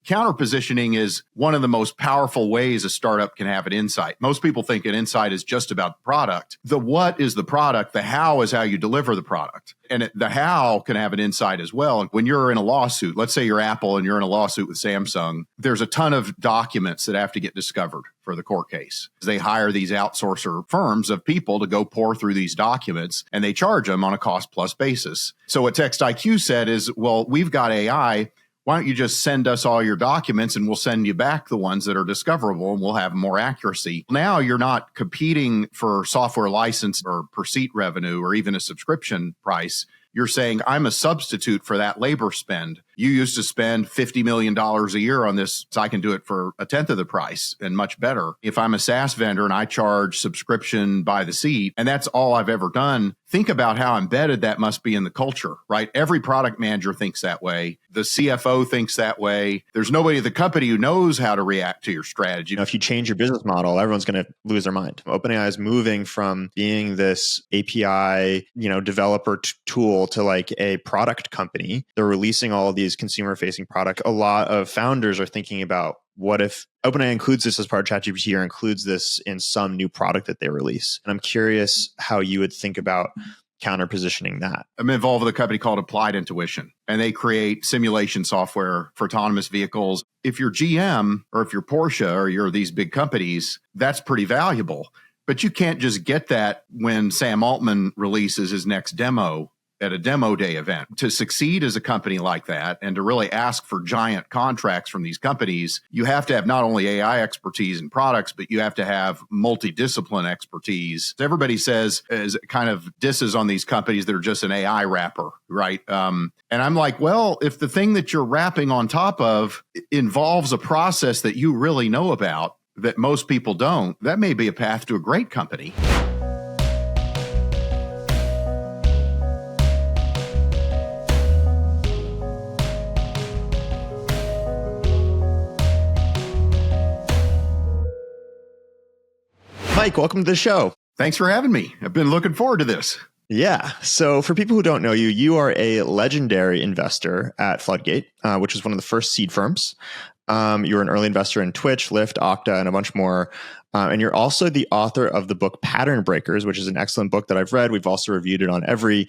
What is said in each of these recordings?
Counterpositioning is one of the most powerful ways a startup can have an insight. Most people think an insight is just about the product. The what is the product. The how is how you deliver the product. And the how can have an insight as well. When you're in a lawsuit, let's say you're Apple and you're in a lawsuit with Samsung, there's a ton of documents that have to get discovered for the court case. They hire these outsourcer firms of people to go pour through these documents, and they charge them on a cost plus basis. So what TextIQ said is, well, we've got AI. Why don't you just send us all your documents and we'll send you back the ones that are discoverable and we'll have more accuracy. Now you're not competing for software license or per seat revenue or even a subscription price. You're saying, I'm a substitute for that labor spend. You used to spend $50 million a year on this, so I can do it for a tenth of the price and much better. If I'm a SaaS vendor and I charge subscription by the seat, and that's all I've ever done, think about how embedded that must be in the culture, right? Every product manager thinks that way. The CFO thinks that way. There's nobody at the company who knows how to react to your strategy. If you change your business model, everyone's going to lose their mind. OpenAI is moving from being this API, developer tool to like a product company. They're releasing all of these consumer-facing products. A lot of founders are thinking about, what if OpenAI includes this as part of ChatGPT or includes this in some new product that they release? And I'm curious how you would think about counter-positioning that. I'm involved with a company called Applied Intuition, and they create simulation software for autonomous vehicles. If you're GM or if you're Porsche or you're these big companies, that's pretty valuable. But you can't just get that when Sam Altman releases his next demo at a demo day event. To succeed as a company like that and to really ask for giant contracts from these companies, you have to have not only AI expertise in products, but you have to have multidiscipline expertise. Everybody says, as kind of disses on these companies that are just an AI wrapper, right? And I'm like, well, if the thing that you're wrapping on top of involves a process that you really know about that most people don't, that may be a path to a great company. Mike, welcome to the show. Thanks for having me. I've been looking forward to this. Yeah. So for people who don't know you, you are a legendary investor at Floodgate, which is one of the first seed firms. You're an early investor in Twitch, Lyft, Okta, and a bunch more. And you're also the author of the book Pattern Breakers, which is an excellent book that I've read. We've also reviewed it on Every,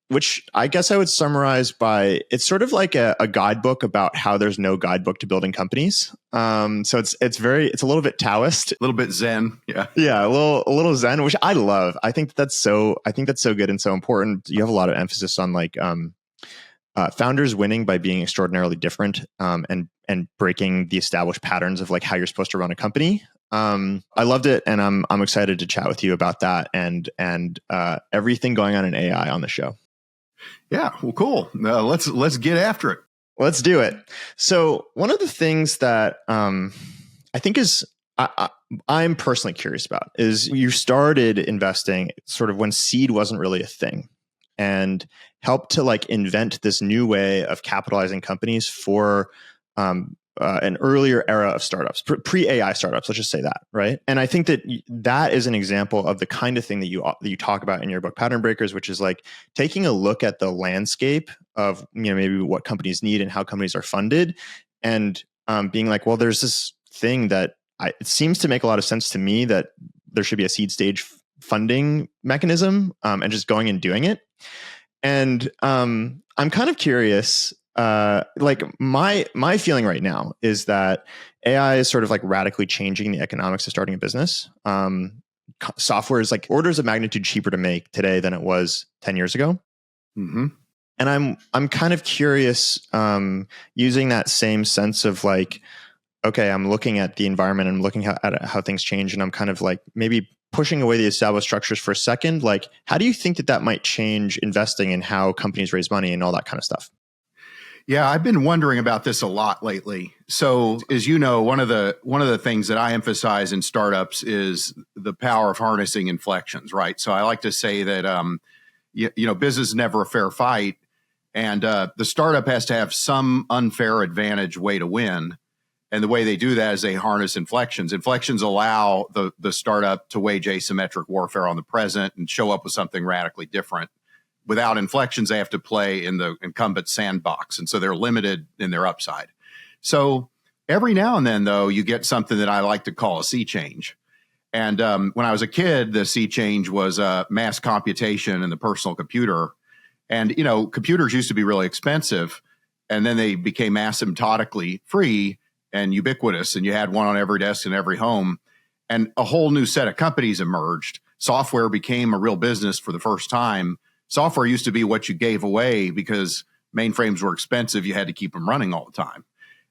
which I guess I would summarize by, it's sort of like a guidebook about how there's no guidebook to building companies. So it's a little bit Taoist, a little bit Zen. Yeah. Yeah. A little Zen, which I love. I think that's so good and so important. You have a lot of emphasis on like, founders winning by being extraordinarily different, and breaking the established patterns of like how you're supposed to run a company. I loved it, and I'm excited to chat with you about that and everything going on in AI on the show. Yeah, well, cool. Let's get after it. Let's do it. So one of the things that I think is I'm personally curious about is you started investing sort of when seed wasn't really a thing, and helped to like invent this new way of capitalizing companies for an earlier era of startups, pre-AI startups, let's just say that, right? And I think that that is an example of the kind of thing that you talk about in your book, Pattern Breakers, which is like taking a look at the landscape of maybe what companies need and how companies are funded, and being like, well, there's this thing that it seems to make a lot of sense to me that there should be a seed stage funding mechanism, and just going and doing it. And I'm kind of curious. Like my feeling right now is that AI is sort of like radically changing the economics of starting a business. Software is like orders of magnitude cheaper to make today than it was 10 years ago. Mm-hmm. And I'm kind of curious, using that same sense of like, okay, I'm looking at the environment and looking at how things change, and I'm kind of like maybe pushing away the established structures for a second. Like, how do you think that might change investing and how companies raise money and all that kind of stuff? Yeah, I've been wondering about this a lot lately. So, as you know, one of the things that I emphasize in startups is the power of harnessing inflections, right? So I like to say that business is never a fair fight, and the startup has to have some unfair advantage way to win. And the way they do that is they harness inflections. Inflections allow the startup to wage asymmetric warfare on the present and show up with something radically different. Without inflections, they have to play in the incumbent sandbox. And so they're limited in their upside. So every now and then, though, you get something that I like to call a sea change. And when I was a kid, the sea change was mass computation and the personal computer. And, computers used to be really expensive, and then they became asymptotically free and ubiquitous, and you had one on every desk in every home. And a whole new set of companies emerged. Software became a real business for the first time. Software used to be what you gave away because mainframes were expensive. You had to keep them running all the time.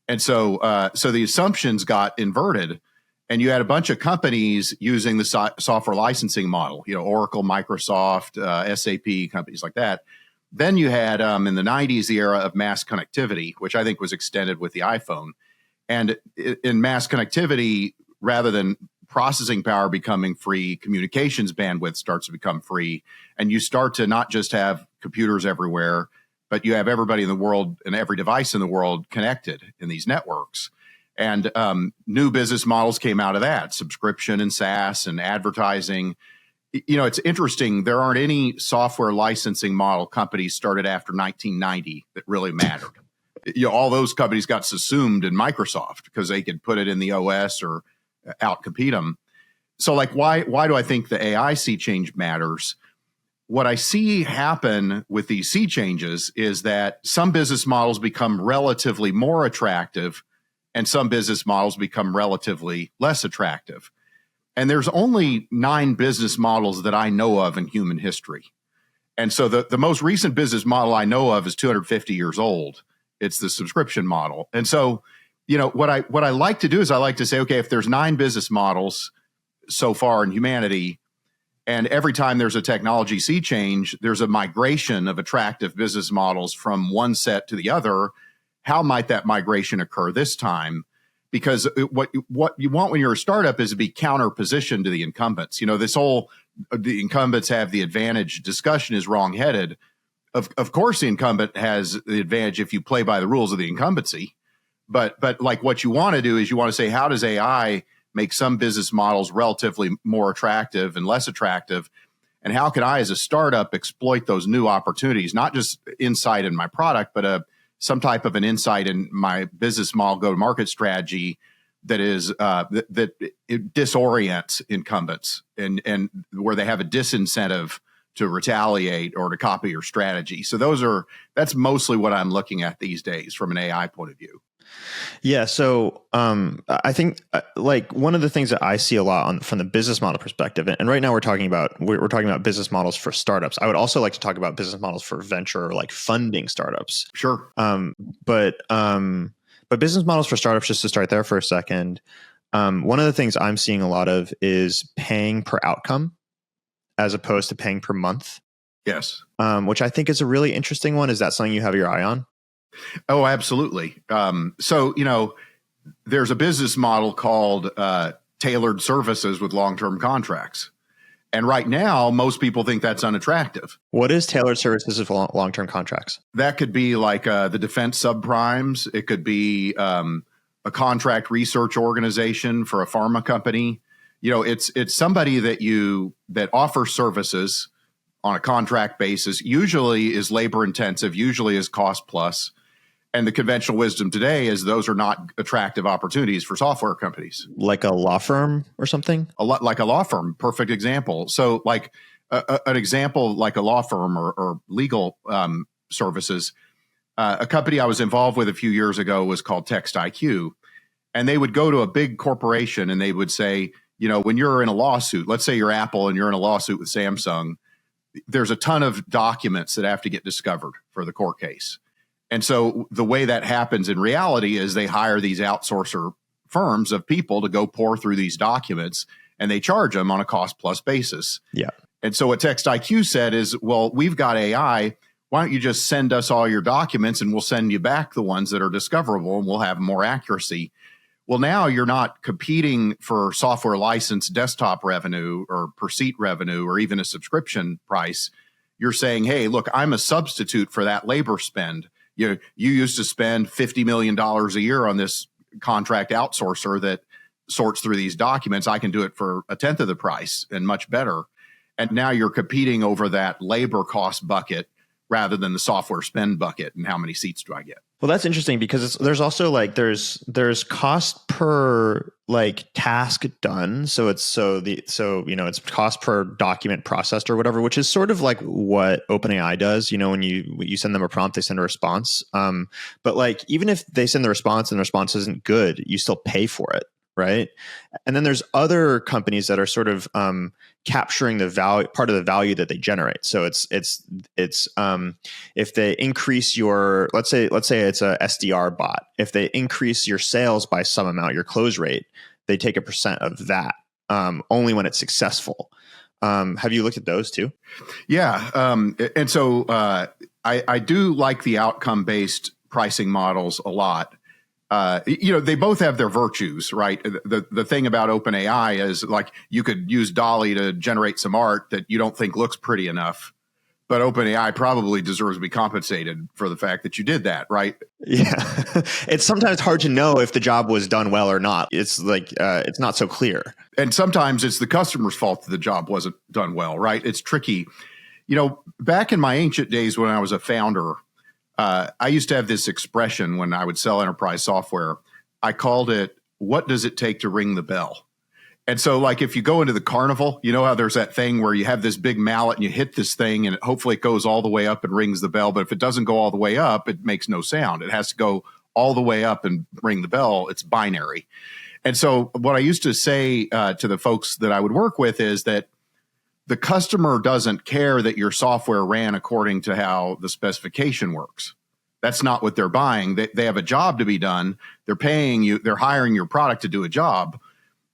And so the assumptions got inverted, and you had a bunch of companies using the software licensing model, Oracle, Microsoft, SAP, companies like that. Then you had, in the 90s, the era of mass connectivity, which I think was extended with the iPhone. And in mass connectivity, rather than processing power becoming free, communications bandwidth starts to become free. And you start to not just have computers everywhere, but you have everybody in the world and every device in the world connected in these networks. And new business models came out of that, subscription and SaaS and advertising. It's interesting. There aren't any software licensing model companies started after 1990 that really mattered. All those companies got subsumed in Microsoft because they could put it in the OS or outcompete them. So why do I think the AI sea change matters? What I see happen with these sea changes is that some business models become relatively more attractive and some business models become relatively less attractive. And there's only 9 business models that I know of in human history. And so the most recent business model I know of is 250 years old. It's the subscription model. And so, what I like to do is I like to say, okay, if there's 9 business models so far in humanity, and every time there's a technology sea change, there's a migration of attractive business models from one set to the other. How might that migration occur this time? Because what you want when you're a startup is to be counter positioned to the incumbents. The incumbents have the advantage discussion is wrong-headed. Of course, the incumbent has the advantage if you play by the rules of the incumbency. But what you want to do is you want to say, how does AI make some business models relatively more attractive and less attractive? And how can I, as a startup, exploit those new opportunities, not just insight in my product, but some type of an insight in my business model go-to-market strategy that is that it disorients incumbents and where they have a disincentive to retaliate or to copy your strategy. So that's mostly what I'm looking at these days from an AI point of view. Yeah. So I think one of the things that I see a lot from the business model perspective, and right now we're talking about business models for startups. I would also like to talk about business models for venture or funding startups. Sure. But business models for startups, just to start there for a second, one of the things I'm seeing a lot of is paying per outcome as opposed to paying per month. Yes. Which I think is a really interesting one. Is that something you have your eye on? Oh, absolutely. So, there's a business model called tailored services with long-term contracts. And right now, most people think that's unattractive. What is tailored services with long-term contracts? That could be the defense subprimes. It could be a contract research organization for a pharma company. It's somebody that offers services on a contract basis, usually is labor intensive, usually is cost plus. And the conventional wisdom today is those are not attractive opportunities for software companies. Like a law firm or something? Like a law firm, perfect example. So an example like a law firm or legal services, a company I was involved with a few years ago was called Text IQ. And they would go to a big corporation and they would say, when you're in a lawsuit, let's say you're Apple and you're in a lawsuit with Samsung, there's a ton of documents that have to get discovered for the court case. And so the way that happens in reality is they hire these outsourcer firms of people to go pour through these documents and they charge them on a cost plus basis. Yeah. And so what Text IQ said is, well, we've got AI. Why don't you just send us all your documents and we'll send you back the ones that are discoverable and we'll have more accuracy. Well, now you're not competing for software license desktop revenue or per seat revenue or even a subscription price. You're saying, hey, look, I'm a substitute for that labor spend. You used to spend $50 million a year on this contract outsourcer that sorts through these documents. I can do it for a tenth of the price and much better. And now you're competing over that labor cost bucket rather than the software spend bucket and how many seats do I get. Well, that's interesting because there's also like there's cost per like task done. So it's it's cost per document processed or whatever, which is sort of like what OpenAI does. When you send them a prompt, they send a response. But like even if they send the response and the response isn't good, you still pay for it, right? And then there's other companies that are sort of capturing the value, part of the value that they generate. So it's if they increase your, let's say it's a SDR bot, if they increase your sales by some amount, your close rate, they take a percent of that only when it's successful. Have you looked at those too? Yeah, and so I do like the outcome based pricing models a lot. They both have their virtues, right? The thing about OpenAI is like you could use DALL-E to generate some art that you don't think looks pretty enough, but OpenAI probably deserves to be compensated for the fact that you did that, right? Yeah. It's sometimes hard to know if the job was done well or not. It's like, it's not so clear. And sometimes it's the customer's fault that the job wasn't done well, right? It's tricky. Back in my ancient days when I was a founder, I used to have this expression when I would sell enterprise software. I called it, what does it take to ring the bell? And so like if you go into the carnival, you know how there's that thing where you have this big mallet and you hit this thing and hopefully it goes all the way up and rings the bell. But if it doesn't go all the way up, it makes no sound. It has to go all the way up and ring the bell. It's binary. And so what I used to say to the folks that I would work with is that the customer doesn't care that your software ran according to how the specification works. That's not what they're buying. They have a job to be done. They're paying you. They're hiring your product to do a job.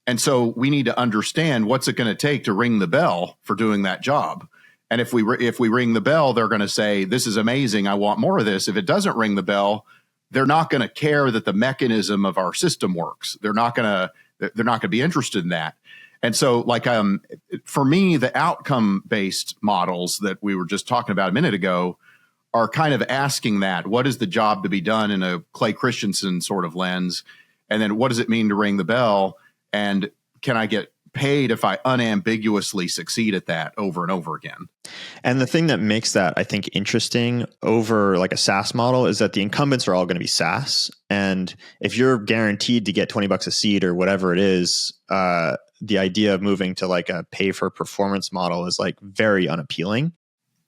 And so we need to understand what's it going to take to ring the bell for doing that job. And if we ring the bell, they're going to say, this is amazing. I want more of this. If it doesn't ring the bell, they're not going to care that the mechanism of our system works. They're not going to be interested in that. And so like, for me, the outcome based models that we were just talking about a minute ago are kind of asking that, what is the job to be done in a Clay Christensen sort of lens? And then what does it mean to ring the bell? And can I get paid if I unambiguously succeed at that over and over again? And the thing that makes that, I think, interesting over like a SaaS model is that the incumbents are all going to be SaaS. And if you're guaranteed to get $20 a seat or whatever it is, the idea of moving to like a pay for performance model is like very unappealing.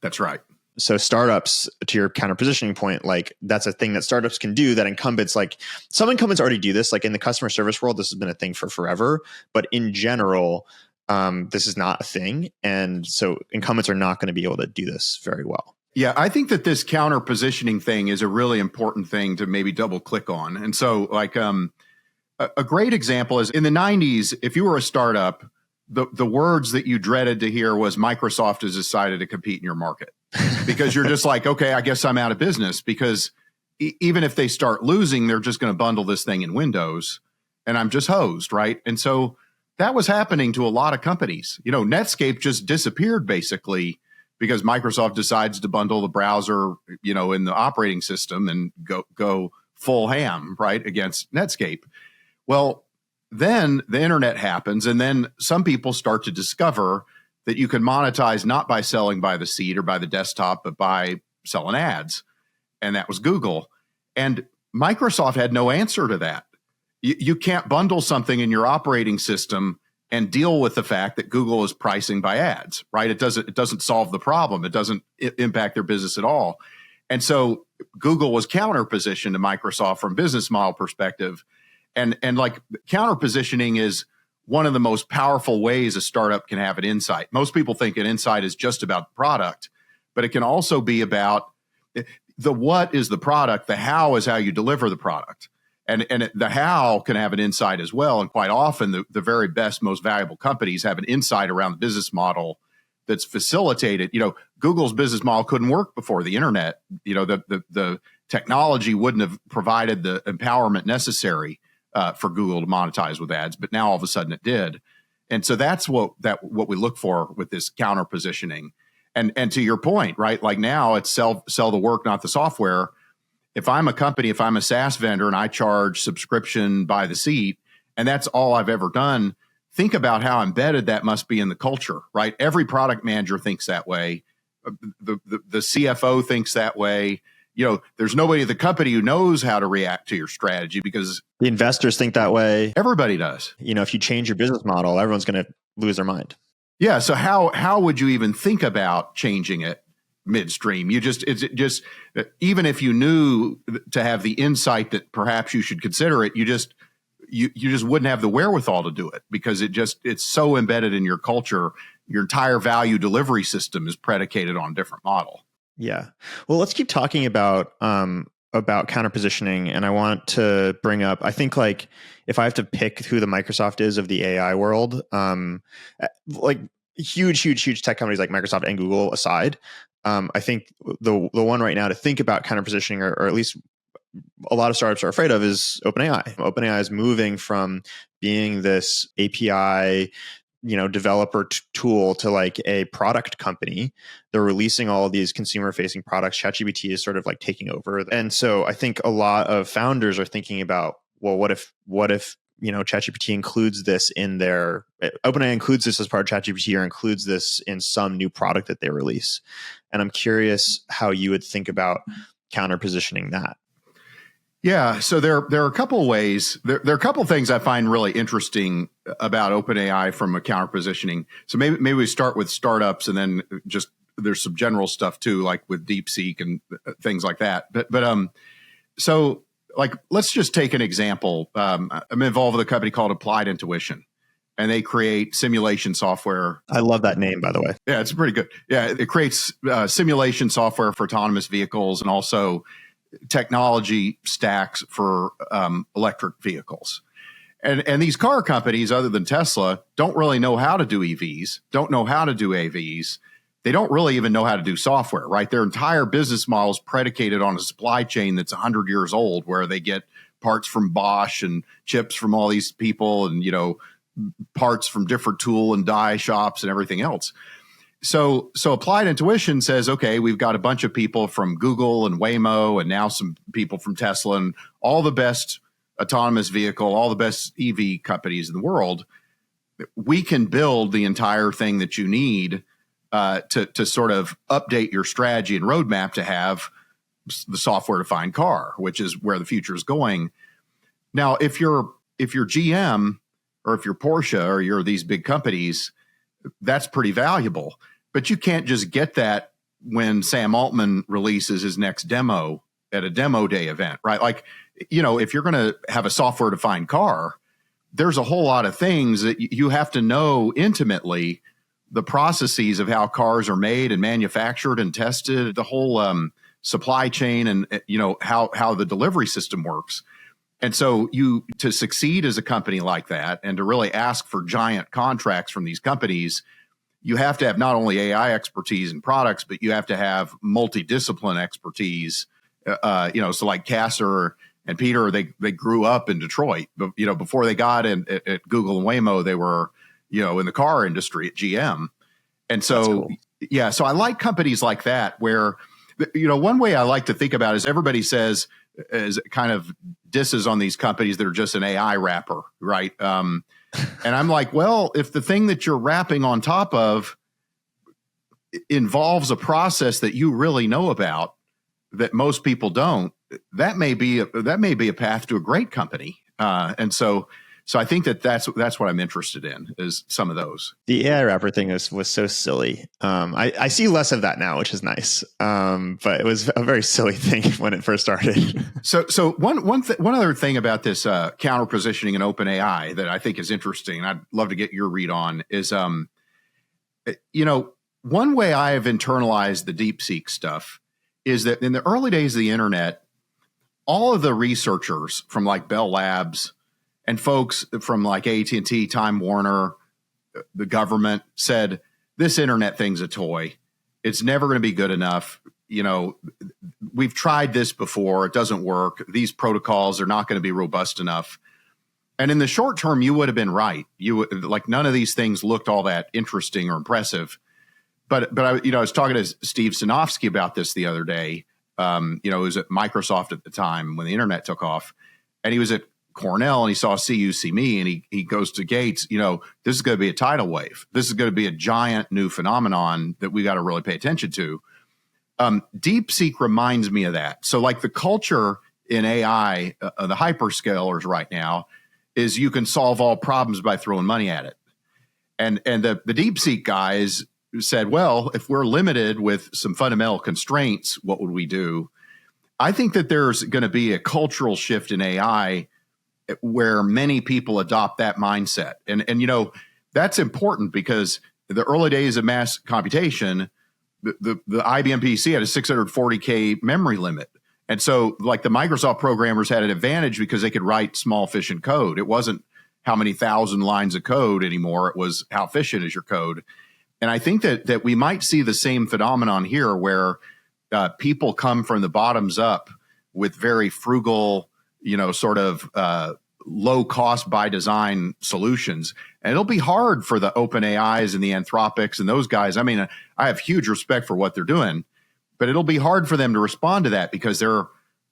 That's right. So startups, to your counter positioning point, like that's a thing that startups can do that incumbents, like some incumbents already do this. Like in the customer service world, this has been a thing for forever. But in general, this is not a thing. And so incumbents are not going to be able to do this very well. Yeah, I think that this counter positioning thing is a really important thing to maybe double click on. And so like a great example is in the 90s, if you were a startup, the words that you dreaded to hear was Microsoft has decided to compete in your market. Because you're just like, okay, I guess I'm out of business because even if they start losing, they're just going to bundle this thing in Windows and I'm just hosed, right? And so that was happening to a lot of companies. Netscape just disappeared basically because Microsoft decides to bundle the browser, in the operating system and go full ham, right, against Netscape. Well, then the internet happens and then some people start to discover that you can monetize not by selling by the seat or by the desktop, but by selling ads. And that was Google. And Microsoft had no answer to that. You can't bundle something in your operating system and deal with the fact that Google is pricing by ads, right? It doesn't solve the problem. It doesn't impact their business at all. And so Google was counter positioned to Microsoft from business model perspective. And like counter positioning is one of the most powerful ways a startup can have an insight. Most people think an insight is just about product, but it can also be about the what is the product, the how is how you deliver the product. And the how can have an insight as well. And quite often the very best, most valuable companies have an insight around the business model that's facilitated. Google's business model couldn't work before the internet. The technology wouldn't have provided the empowerment necessary for Google to monetize with ads, but now all of a sudden it did. And so that's what we look for with this counter positioning. And to your point, right? Like now it's sell the work, not the software. If I'm a company, if I'm a SaaS vendor and I charge subscription by the seat, and that's all I've ever done, think about how embedded that must be in the culture, right? Every product manager thinks that way. The CFO thinks that way. There's nobody at the company who knows how to react to your strategy because the investors think that way. Everybody does. If you change your business model, everyone's going to lose their mind. Yeah. So how would you even think about changing it midstream? Even if you knew to have the insight that perhaps you should consider it, you just wouldn't have the wherewithal to do it because it's so embedded in your culture. Your entire value delivery system is predicated on a different model. Yeah. Well, let's keep talking about counter positioning. And I want to bring up, I think like if I have to pick who the Microsoft is of the AI world, like huge tech companies like Microsoft and Google aside, I think the one right now to think about counter positioning, or at least a lot of startups are afraid of, is OpenAI. OpenAI is moving from being this API developer tool to like a product company. They're releasing all of these consumer facing products. ChatGPT is sort of like taking over. And so I think a lot of founders are thinking about, well, what if ChatGPT includes this in their, OpenAI includes this as part of ChatGPT or includes this in some new product that they release. And I'm curious how you would think about counter positioning that. Yeah, so there are a couple of ways. There are a couple of things I find really interesting about OpenAI from a counter positioning. So maybe we start with startups, and then just there's some general stuff too, like with DeepSeek and things like that. But so like let's just take an example. I'm involved with a company called Applied Intuition, and they create simulation software. I love that name, by the way. Yeah, it's pretty good. Yeah, it creates simulation software for autonomous vehicles and also technology stacks for electric vehicles. And these car companies, other than Tesla, don't really know how to do EVs, don't know how to do AVs. They don't really even know how to do software, right? Their entire business model is predicated on a supply chain that's 100 years old, where they get parts from Bosch and chips from all these people and, parts from different tool and die shops and everything else. So Applied Intuition says, okay, we've got a bunch of people from Google and Waymo and now some people from Tesla and all the best autonomous vehicle, all the best EV companies in the world. We can build the entire thing that you need to sort of update your strategy and roadmap to have the software-defined car, which is where the future is going. Now, if you're GM or if you're Porsche or you're these big companies, that's pretty valuable. But you can't just get that when Sam Altman releases his next demo at a demo day event, right? Like, if you're going to have a software-defined car, there's a whole lot of things that you have to know intimately, the processes of how cars are made and manufactured and tested, the whole supply chain and, how the delivery system works. And so to succeed as a company like that and to really ask for giant contracts from these companies, you have to have not only AI expertise in products, but you have to have multidiscipline expertise. So like Kasser and Peter, they grew up in Detroit, but before they got at Google and Waymo, they were in the car industry at GM. And so cool. Yeah, so I like companies like that where one way I like to think about it is everybody says as kind of disses on these companies that are just an AI wrapper, right? And I'm like, well, if the thing that you're wrapping on top of involves a process that you really know about that most people don't, that may be a path to a great company. And so I think that's what I'm interested in, is some of those. The AI wrapper thing was so silly. I see less of that now, which is nice. But it was a very silly thing when it first started. So one other thing about this counter positioning in OpenAI that I think is interesting, and I'd love to get your read on, is one way I have internalized the DeepSeek stuff is that in the early days of the internet, all of the researchers from like Bell Labs and folks from like AT&T, Time Warner, the government said, this internet thing's a toy. It's never going to be good enough. We've tried this before. It doesn't work. These protocols are not going to be robust enough. And in the short term, you would have been right. None of these things looked all that interesting or impressive. But I was talking to Steve Sinofsky about this the other day. He was at Microsoft at the time when the internet took off. And he was at Cornell and he saw See You, See Me, and he goes to Gates, this is going to be a tidal wave. This is going to be a giant new phenomenon that we got to really pay attention to. DeepSeek reminds me of that. So like the culture in AI, the hyperscalers right now, is you can solve all problems by throwing money at it. And the DeepSeek guys said, well, if we're limited with some fundamental constraints, what would we do? I think that there's going to be a cultural shift in AI where many people adopt that mindset. And that's important because the early days of mass computation, the IBM PC had a 640K memory limit. And so like the Microsoft programmers had an advantage because they could write small, efficient code. It wasn't how many thousand lines of code anymore. It was how efficient is your code. And I think that we might see the same phenomenon here where people come from the bottoms up with very frugal, sort of low cost by design solutions. And it'll be hard for the OpenAIs and the Anthropics and those guys. I mean, I have huge respect for what they're doing, but it'll be hard for them to respond to that because they're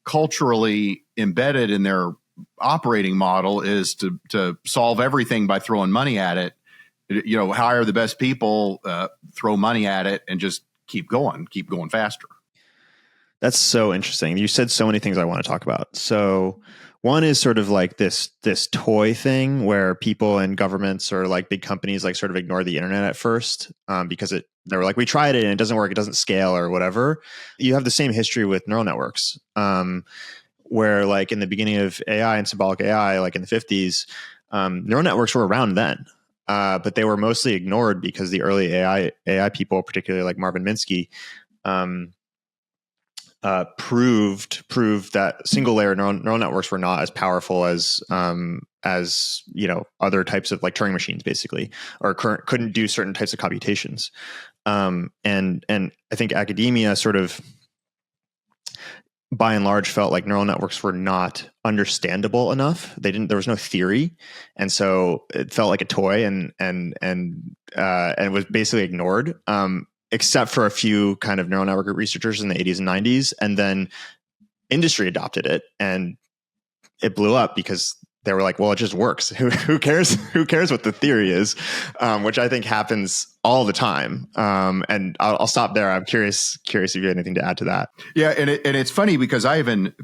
culturally embedded in their operating model is to solve everything by throwing money at it. Hire the best people, throw money at it, and just keep going faster. That's so interesting. You said so many things I want to talk about. So one is sort of like this toy thing where people and governments or like big companies like sort of ignore the internet at first because they were like, we tried it and it doesn't work, it doesn't scale or whatever. You have the same history with neural networks where like in the beginning of AI and symbolic AI, like in the 50s, neural networks were around then. But they were mostly ignored because the early AI people, particularly like Marvin Minsky, proved that single layer neural networks were not as powerful as other types of like Turing machines, basically, or couldn't do certain types of computations. And I think academia sort of, by and large, felt like neural networks were not understandable enough. There was no theory, and so it felt like a toy, and it was basically ignored. Except for a few kind of neural network researchers in the 80s and 90s. And then industry adopted it and it blew up because they were like, well, it just works. Who cares? Who cares what the theory is? Which I think happens all the time. And I'll stop there. I'm curious if you have anything to add to that. Yeah. And it's funny because I even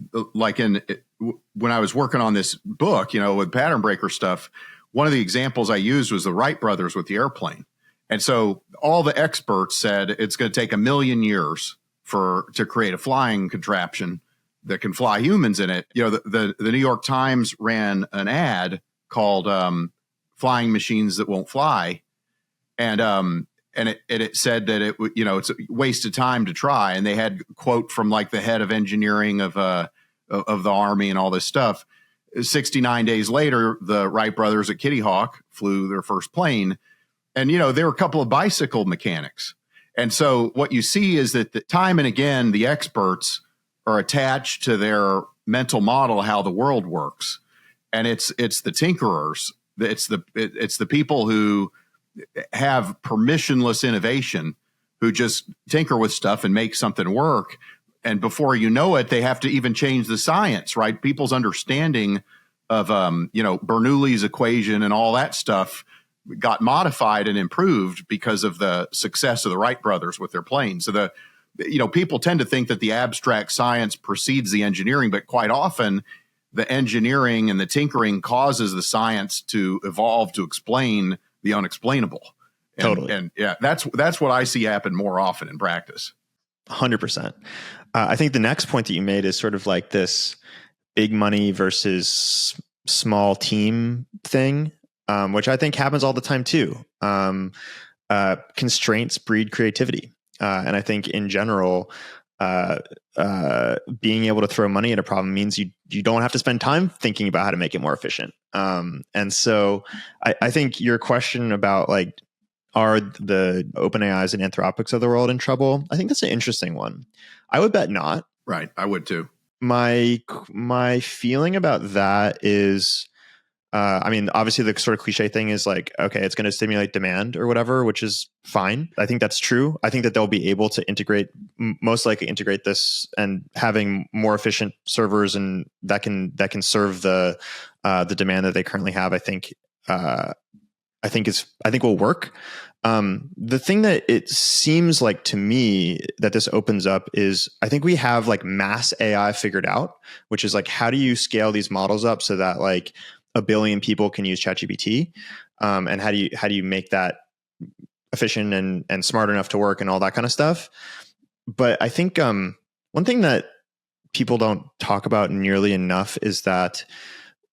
when I was working on this book, with pattern breaker stuff, one of the examples I used was the Wright brothers with the airplane. And so all the experts said it's going to take 1 million years to create a flying contraption that can fly humans in it. The New York Times ran an ad called "Flying Machines That Won't Fly," and it said that it's a waste of time to try. And they had a quote from like the head of engineering of the Army and all this stuff. 69 days later, the Wright brothers at Kitty Hawk flew their first plane. And, there were a couple of bicycle mechanics. And so what you see is that time and again, the experts are attached to their mental model, how the world works. And it's the tinkerers. It's the people who have permissionless innovation, who just tinker with stuff and make something work. And before you know it, they have to even change the science, right? People's understanding of, Bernoulli's equation and all that stuff got modified and improved because of the success of the Wright brothers with their plane. So people tend to think that the abstract science precedes the engineering, but quite often the engineering and the tinkering causes the science to evolve to explain the unexplainable. Totally. And yeah, that's what I see happen more often in practice. 100%. I think the next point that you made is sort of like this big money versus small team thing. Which I think happens all the time too. Constraints breed creativity. And I think in general, being able to throw money at a problem means you don't have to spend time thinking about how to make it more efficient. And so I think your question about like, are the OpenAIs and Anthropics of the world in trouble? I think that's an interesting one. I would bet not. Right. I would too. My feeling about that is I mean, obviously the sort of cliche thing is like, okay, it's going to stimulate demand or whatever, which is fine. I think that's true. I think that they'll be able to most likely integrate this, and having more efficient servers and that can serve the demand that they currently have. I think will work. The thing that it seems like to me that this opens up is, I think we have like mass AI figured out, which is like, how do you scale these models up so that like 1 billion people can use ChatGPT, and how do you make that efficient and smart enough to work and all that kind of stuff. But I think one thing that people don't talk about nearly enough is that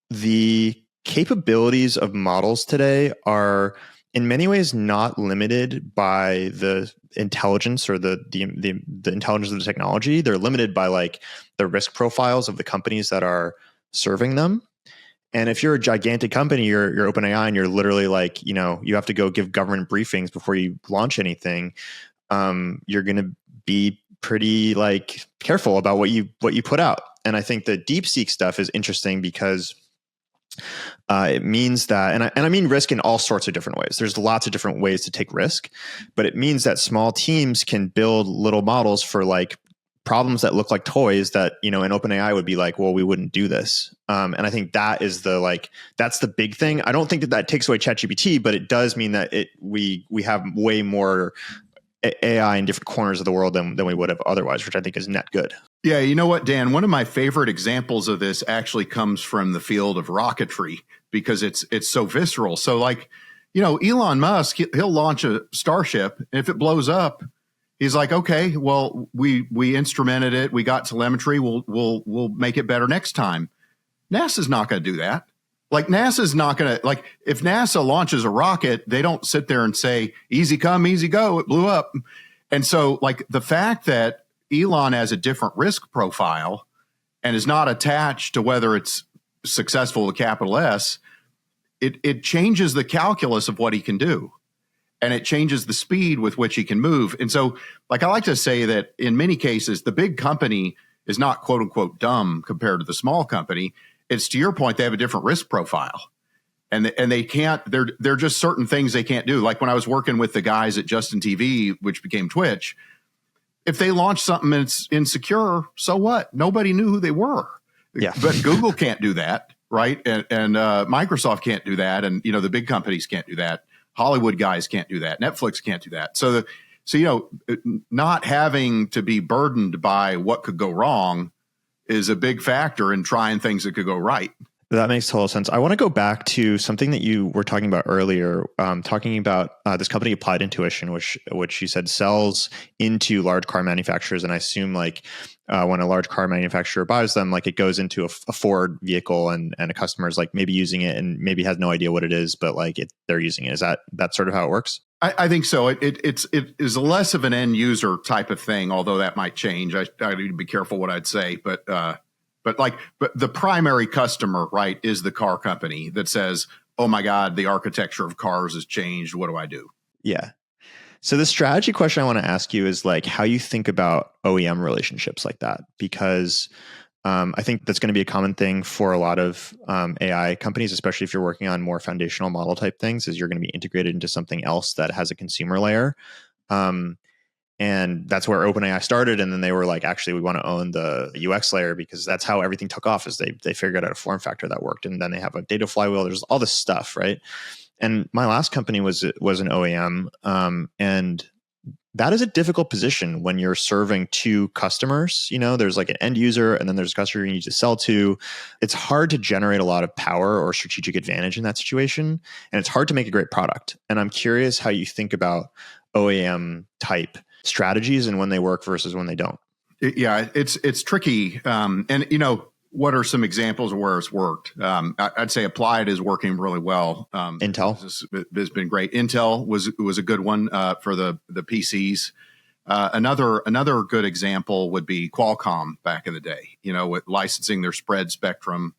the capabilities of models today are in many ways not limited by the intelligence or the intelligence of the technology. They're limited by like the risk profiles of the companies that are serving them. And if you're a gigantic company, you're OpenAI, and you're literally like, you have to go give government briefings before you launch anything. You're going to be pretty like careful about what you put out. And I think the DeepSeek stuff is interesting because it means that, and I mean risk in all sorts of different ways. There's lots of different ways to take risk, but it means that small teams can build little models for like problems that look like toys that, an OpenAI would be like, well, we wouldn't do this. And I think that is that's the big thing. I don't think that takes away ChatGPT, but it does mean that we have way more AI in different corners of the world than we would have otherwise, which I think is net good. Yeah, you know what, Dan? One of my favorite examples of this actually comes from the field of rocketry because it's so visceral. So like, Elon Musk, he'll launch a Starship, and if it blows up, he's like, okay, well, we instrumented it, we got telemetry, we'll make it better next time. NASA's not going to do that. Like NASA's not going to, like, if NASA launches a rocket, they don't sit there and say, easy come, easy go, it blew up. And so like the fact that Elon has a different risk profile and is not attached to whether it's successful with capital S, it changes the calculus of what he can do. And it changes the speed with which he can move. And so, like, I like to say that in many cases, the big company is not quote unquote dumb compared to the small company. It's, to your point, they have a different risk profile, and they can't. They're just certain things they can't do. Like when I was working with the guys at Justin TV, which became Twitch, if they launch something and it's insecure, so what? Nobody knew who they were. Yeah. But Google can't do that, right? And Microsoft can't do that, and the big companies can't do that. Hollywood guys can't do that. Netflix can't do that. So not having to be burdened by what could go wrong is a big factor in trying things that could go right. That makes total sense. I want to go back to something that you were talking about earlier, talking about this company Applied Intuition, which you said sells into large car manufacturers. And I assume like when a large car manufacturer buys them, like it goes into a Ford vehicle and a customer is like maybe using it and maybe has no idea what it is, but like they're using it. Is that sort of how it works? I think so. It is less of an end user type of thing, although that might change. I need to be careful what I'd say, but the primary customer, right, is the car company that says, oh my God, the architecture of cars has changed. What do I do? Yeah. So the strategy question I want to ask you is like how you think about OEM relationships like that, because I think that's going to be a common thing for a lot of AI companies, especially if you're working on more foundational model type things, is you're going to be integrated into something else that has a consumer layer. And that's where OpenAI started. And then they were like, actually, we want to own the UX layer because that's how everything took off, is they figured out a form factor that worked. And then they have a data flywheel. There's all this stuff, right? And my last company was an OEM. And that is a difficult position when you're serving two customers. There's like an end user and then there's a customer you need to sell to. It's hard to generate a lot of power or strategic advantage in that situation. And it's hard to make a great product. And I'm curious how you think about OEM type strategies and when they work versus when they don't. Yeah, it's tricky. And what are some examples of where it's worked? I'd say Applied is working really well. Intel has been great. Intel was a good one for the PCs. Another good example would be Qualcomm back in the day. With licensing their spread spectrum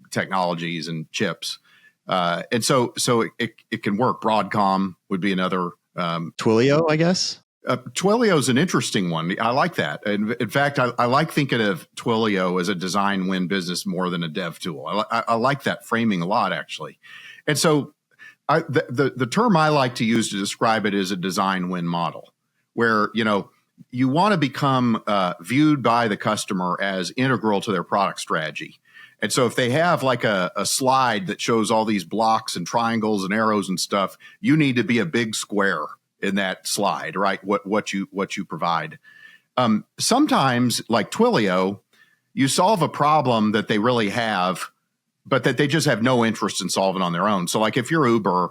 technologies and chips, and so it can work. Broadcom would be another. Twilio, I guess. Twilio is an interesting one. I like that. In fact, I like thinking of Twilio as a design win business more than a dev tool. I like that framing a lot, actually. And so the term I like to use to describe it is a design win model, where, you want to become viewed by the customer as integral to their product strategy. And so if they have like a slide that shows all these blocks and triangles and arrows and stuff, you need to be a big square in that slide, right? What you provide. Sometimes, like Twilio, you solve a problem that they really have, but that they just have no interest in solving on their own. So like if you're Uber,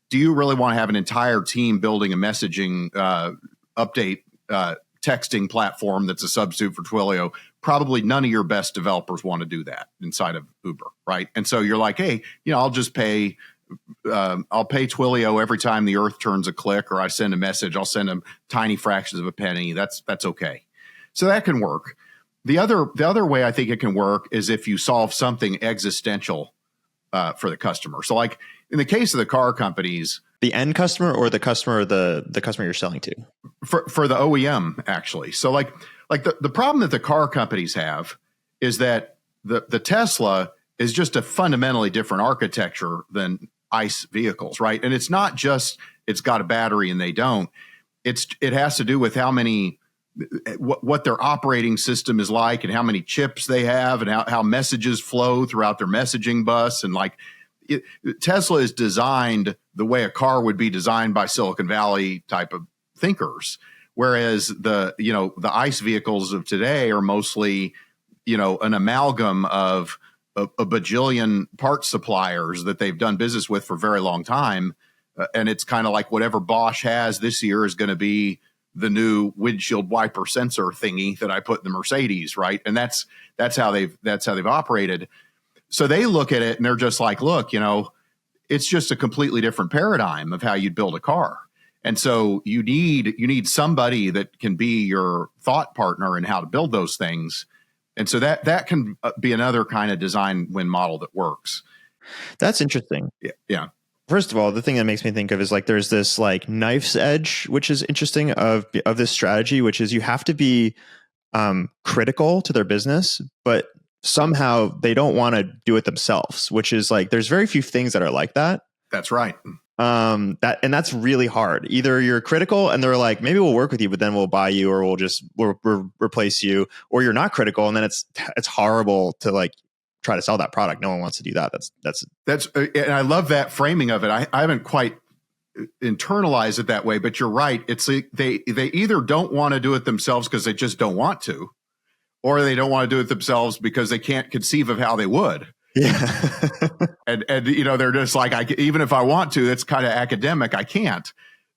do you really want to have an entire team building a messaging update texting platform that's a substitute for Twilio? Probably none of your best developers want to do that inside of Uber, right? And so you're like, hey, I'll just pay Twilio every time the earth turns a click or I send a message. I'll send them tiny fractions of a penny. That's okay. So that can work. The other way I think it can work is if you solve something existential for the customer. So like in the case of the car companies, the end customer or the customer, the customer you're selling to? For the OEM, actually. So like the problem that the car companies have is that the Tesla is just a fundamentally different architecture than ICE vehicles, right? And it's not just it's got a battery and they don't. It has to do with how many what their operating system is like and how many chips they have and how messages flow throughout their messaging bus. And like Tesla is designed the way a car would be designed by Silicon Valley type of thinkers. Whereas the ICE vehicles of today are mostly, an amalgam of a bajillion part suppliers that they've done business with for a very long time. And it's kind of like whatever Bosch has this year is going to be the new windshield wiper sensor thingy that I put in the Mercedes, right? And that's how they've operated. So they look at it and they're just like, look, it's just a completely different paradigm of how you'd build a car. And so you need somebody that can be your thought partner in how to build those things. And so that can be another kind of design win model that works. That's interesting. Yeah. First of all, the thing that makes me think of is like there's this like knife's edge, which is interesting of this strategy, which is you have to be critical to their business, but somehow they don't want to do it themselves, which is like there's very few things that are like that. That's right. That's really hard. Either you're critical and they're like, maybe we'll work with you, but then we'll buy you or we'll replace you, or you're not critical and then it's horrible to like try to sell that product. No one wants to do that. That's and I love that framing of it. I haven't quite internalized it that way, but you're right. It's like they either don't want to do it themselves because they just don't want to, or they don't want to do it themselves because they can't conceive of how they would. Yeah. and they're just like, even if I want to, that's kind of academic. I can't.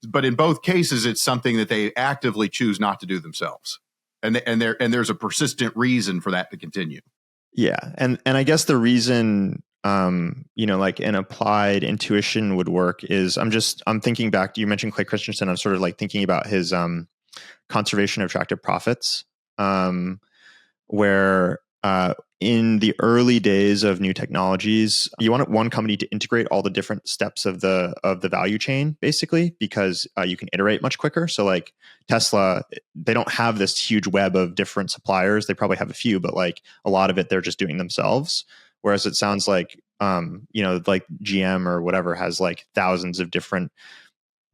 But in both cases, it's something that they actively choose not to do themselves. And there's a persistent reason for that to continue. Yeah. And I guess the reason, like an applied intuition would work is I'm thinking back, you mentioned Clay Christensen. I'm sort of like thinking about his conservation of attractive profits, where in the early days of new technologies, you want one company to integrate all the different steps of the value chain, basically, because you can iterate much quicker. So like Tesla, they don't have this huge web of different suppliers. They probably have a few, but like a lot of it, they're just doing themselves. Whereas it sounds like, like GM or whatever has like thousands of different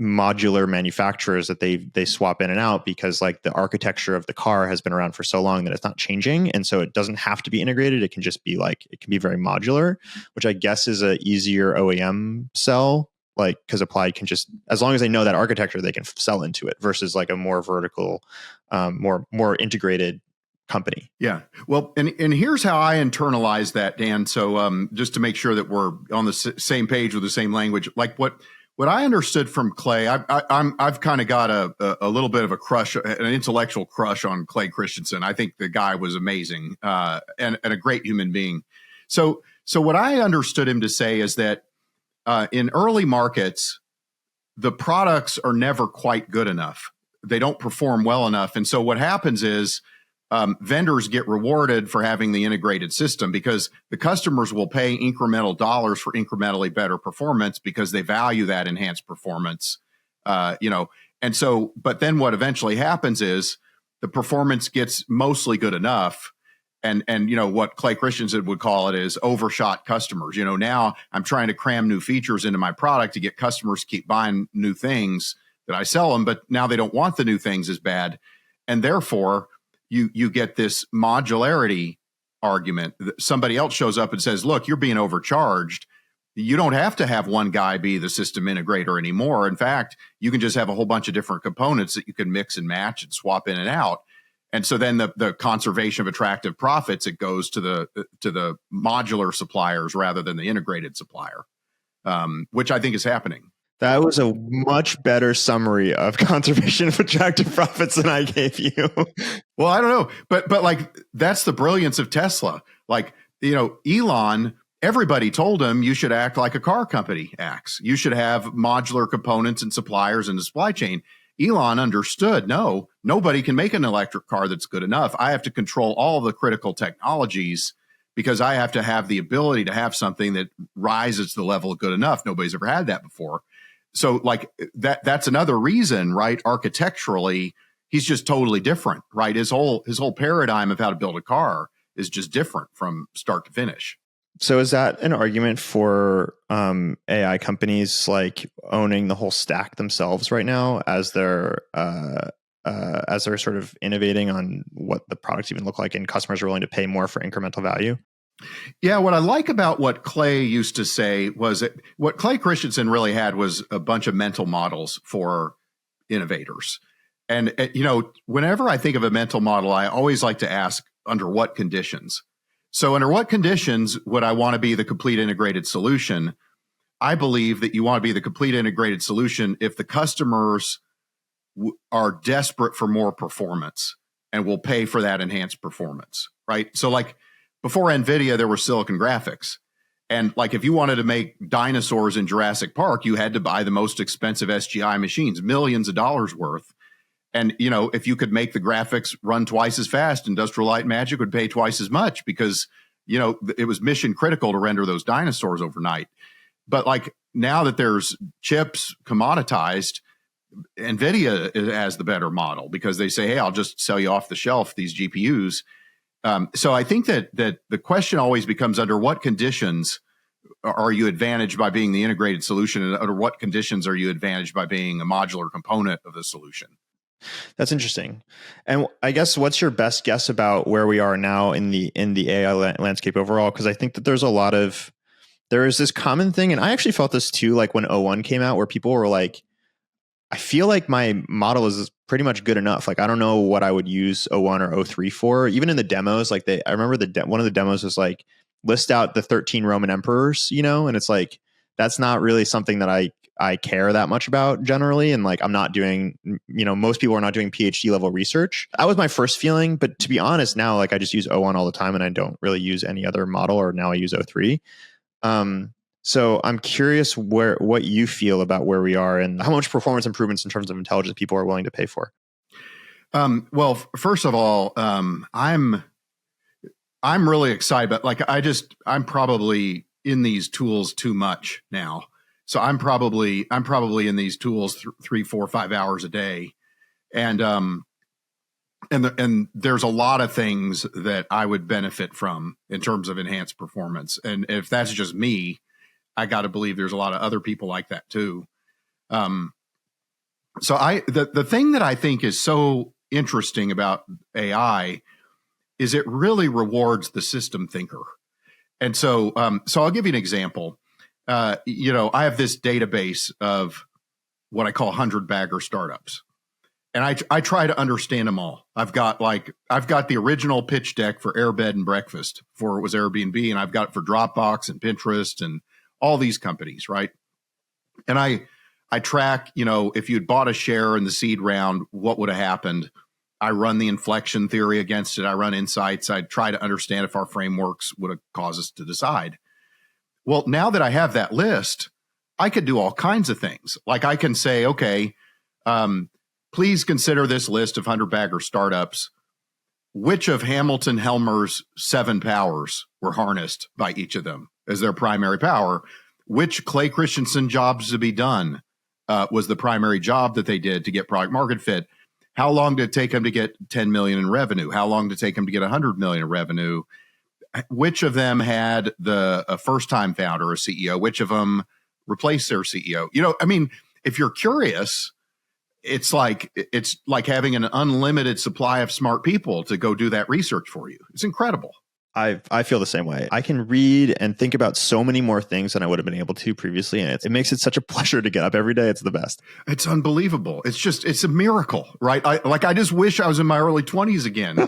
modular manufacturers that they swap in and out because like the architecture of the car has been around for so long that it's not changing. And so it doesn't have to be integrated. It can just be like, it can be very modular, which I guess is a easier OEM sell, like, because Applied can just, as long as they know that architecture, they can sell into it versus like a more vertical, more integrated company. Yeah. Well, and here's how I internalize that, Dan. So just to make sure that we're on the same page with the same language, like what I understood from Clay, I've kind of got a little bit of a crush, an intellectual crush on Clay Christensen. I think the guy was amazing and a great human being. So what I understood him to say is that in early markets, the products are never quite good enough. They don't perform well enough. And so what happens is vendors get rewarded for having the integrated system because the customers will pay incremental dollars for incrementally better performance because they value that enhanced performance, And so, but then what eventually happens is the performance gets mostly good enough. And what Clay Christensen would call it is overshot customers. Now I'm trying to cram new features into my product to get customers to keep buying new things that I sell them, but now they don't want the new things as bad. And therefore you get this modularity argument. Somebody else shows up and says, look, you're being overcharged. You don't have to have one guy be the system integrator anymore. In fact, you can just have a whole bunch of different components that you can mix and match and swap in and out. And so then the conservation of attractive profits, it goes to the modular suppliers rather than the integrated supplier, which I think is happening. That was a much better summary of conservation of attractive profits than I gave you. Well, I don't know, but like that's the brilliance of Tesla. Like, Elon, everybody told him you should act like a car company acts. You should have modular components and suppliers in the supply chain. Elon understood, no, nobody can make an electric car that's good enough. I have to control all the critical technologies because I have to have the ability to have something that rises to the level of good enough. Nobody's ever had that before. So like that's another reason, right? Architecturally, he's just totally different, right? His whole paradigm of how to build a car is just different from start to finish. So is that an argument for AI companies like owning the whole stack themselves right now as they're sort of innovating on what the products even look like and customers are willing to pay more for incremental value? Yeah, what I like about what Clay used to say was that what Clay Christensen really had was a bunch of mental models for innovators. And, whenever I think of a mental model, I always like to ask under what conditions. So under what conditions would I want to be the complete integrated solution? I believe that you want to be the complete integrated solution if the customers are desperate for more performance and will pay for that enhanced performance, right? So like before NVIDIA, there were silicon graphics. And like if you wanted to make dinosaurs in Jurassic Park, you had to buy the most expensive SGI machines, millions of dollars worth. And, if you could make the graphics run twice as fast, Industrial Light and Magic would pay twice as much because, it was mission critical to render those dinosaurs overnight. But like now that there's chips commoditized, NVIDIA has the better model because they say, hey, I'll just sell you off the shelf these GPUs. So I think that the question always becomes under what conditions are you advantaged by being the integrated solution, and under what conditions are you advantaged by being a modular component of the solution? That's interesting. And I guess what's your best guess about where we are now in the AI landscape overall? Because I think that there is this common thing, and I actually felt this too, like when O1 came out, where people were like, I feel like my model is pretty much good enough. Like, I don't know what I would use O1 or O3 for. Even in the demos, like I remember one of the demos was like, list out the 13 Roman emperors, and it's like, that's not really something that I care that much about generally. And like, I'm not doing, most people are not doing PhD level research. That was my first feeling. But to be honest, now, like I just use O1 all the time and I don't really use any other model, or now I use O3. So I'm curious what you feel about where we are and how much performance improvements in terms of intelligence people are willing to pay for. Well, first of all, I'm really excited, but like, I'm probably in these tools too much now. So I'm probably in these tools 3, 4, 5 hours a day. And there's a lot of things that I would benefit from in terms of enhanced performance. And if that's just me, I got to believe there's a lot of other people like that too. So the thing that I think is so interesting about AI is it really rewards the system thinker. And so I'll give you an example. I have this database of what I call 100 bagger startups. And I try to understand them all. I've got the original pitch deck for Airbed and Breakfast before it was Airbnb, and I've got it for Dropbox and Pinterest and all these companies, right? And I track, if you'd bought a share in the seed round, what would have happened? I run the inflection theory against it. I run insights. I try to understand if our frameworks would have caused us to decide. Well, now that I have that list, I could do all kinds of things. Like I can say, okay, please consider this list of 100 bagger startups. Which of Hamilton Helmer's 7 powers were harnessed by each of them as their primary power? Which Clay Christensen jobs to be done was the primary job that they did to get product market fit. How long did it take them to get 10 million in revenue? How long did it take them to get 100 million in revenue? Which of them had a first-time founder or CEO? Which of them replaced their CEO? I mean, if you're curious, it's like having an unlimited supply of smart people to go do that research for you. It's incredible. I feel the same way. I can read and think about so many more things than I would have been able to previously. And it makes it such a pleasure to get up every day. It's the best. It's unbelievable. It's a miracle, right? I just wish I was in my early 20s again.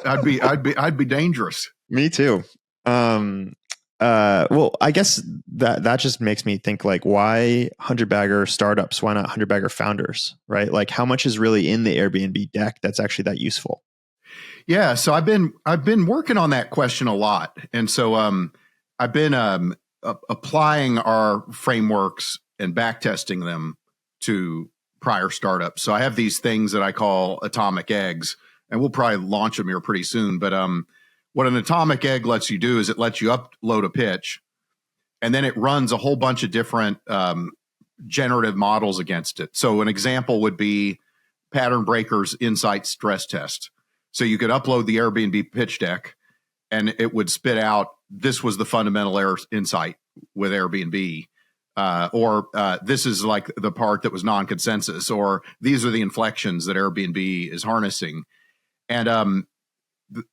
I'd be dangerous. Me too. Well, I guess that just makes me think like, why 100-bagger startups? Why not 100-bagger founders, right? Like how much is really in the Airbnb deck that's actually that useful? Yeah, so I've been working on that question a lot, and so I've been applying our frameworks and back testing them to prior startups. So I have these things that I call atomic eggs, and we'll probably launch them here pretty soon. But what an atomic egg lets you do is it lets you upload a pitch, and then it runs a whole bunch of different generative models against it. So an example would be Pattern Breaker's Insight Stress Test. So you could upload the Airbnb pitch deck and it would spit out, this was the fundamental insight with Airbnb, or this is like the part that was non-consensus, or these are the inflections that Airbnb is harnessing. And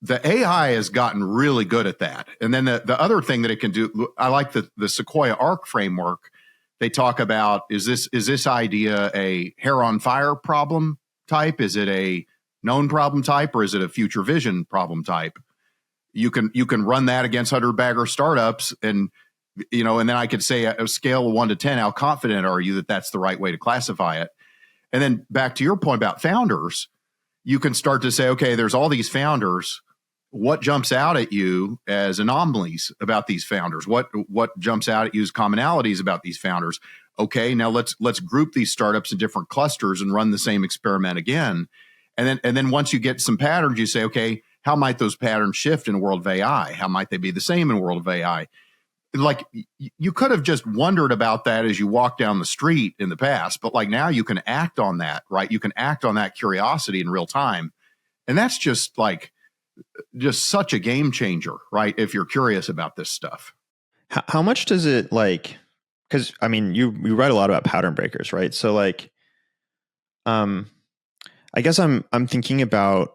the AI has gotten really good at that. And then the other thing that it can do, I like the Sequoia ARC framework. They talk about, is this idea a hair on fire problem type? Is it a known problem type, or is it a future vision problem type? You can run that against 100-bagger startups, and and then I could say a scale of 1 to 10, how confident are you that that's the right way to classify it? And then back to your point about founders, you can start to say, okay, there's all these founders. What jumps out at you as anomalies about these founders? What jumps out at you as commonalities about these founders? Okay, now let's group these startups in different clusters and run the same experiment again. And then once you get some patterns, you say, okay, how might those patterns shift in a world of AI? How might they be the same in a world of AI? Like you could have just wondered about that as you walk down the street in the past, but like now you can act on that, right? You can act on that curiosity in real time. And that's just such a game changer, right? If you're curious about this stuff. How much does it because I mean, you write a lot about pattern breakers, right? So I guess I'm thinking about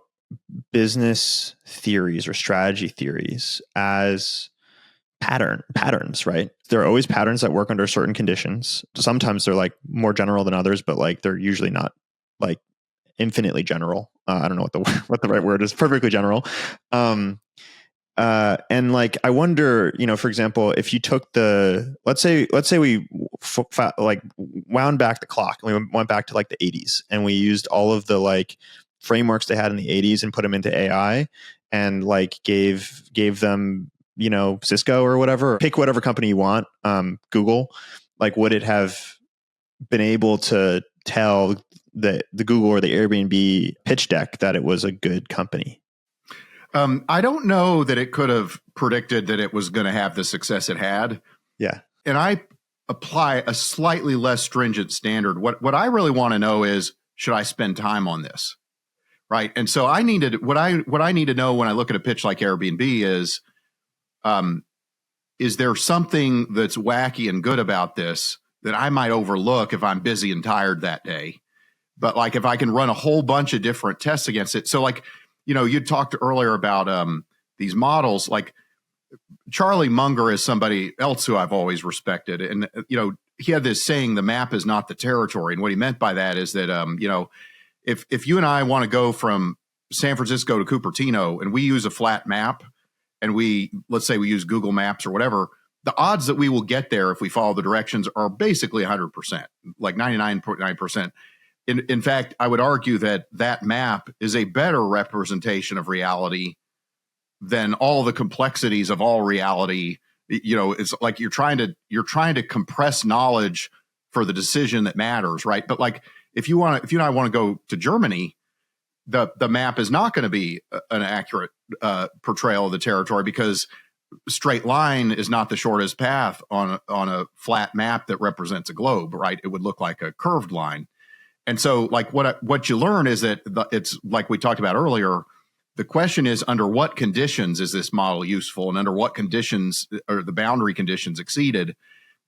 business theories or strategy theories as patterns, right? There are always patterns that work under certain conditions. Sometimes they're like more general than others, but like they're usually not like infinitely general. I don't know what the right word is. Perfectly general. And like I wonder, for example, if you took let's say we wound back the clock and we went back to like the 80s and we used all of the like frameworks they had in the 80s and put them into AI and like gave them Cisco or whatever, pick whatever company you want, Google, like would it have been able to tell the Google or the Airbnb pitch deck that it was a good company? I don't know that it could have predicted that it was going to have the success it had. Yeah. And I apply a slightly less stringent standard. What I really want to know is, should I spend time on this? Right. And so what I need to know when I look at a pitch like Airbnb is there something that's wacky and good about this that I might overlook if I'm busy and tired that day? But like if I can run a whole bunch of different tests against it. So like, you talked earlier about these models. Like Charlie Munger is somebody else who I've always respected. And, he had this saying, the map is not the territory. And what he meant by that is that, if you and I want to go from San Francisco to Cupertino and we use a flat map and let's say we use Google Maps or whatever, the odds that we will get there if we follow the directions are basically 100%, like 99.9%. In fact, I would argue that map is a better representation of reality than all the complexities of all reality. It's like you're trying to compress knowledge for the decision that matters, right? But like if you and I want to go to Germany, the map is not going to be an accurate portrayal of the territory because straight line is not the shortest path on a flat map that represents a globe, right? It would look like a curved line. And so like what you learn is that it's like we talked about earlier, the question is under what conditions is this model useful and under what conditions are the boundary conditions exceeded?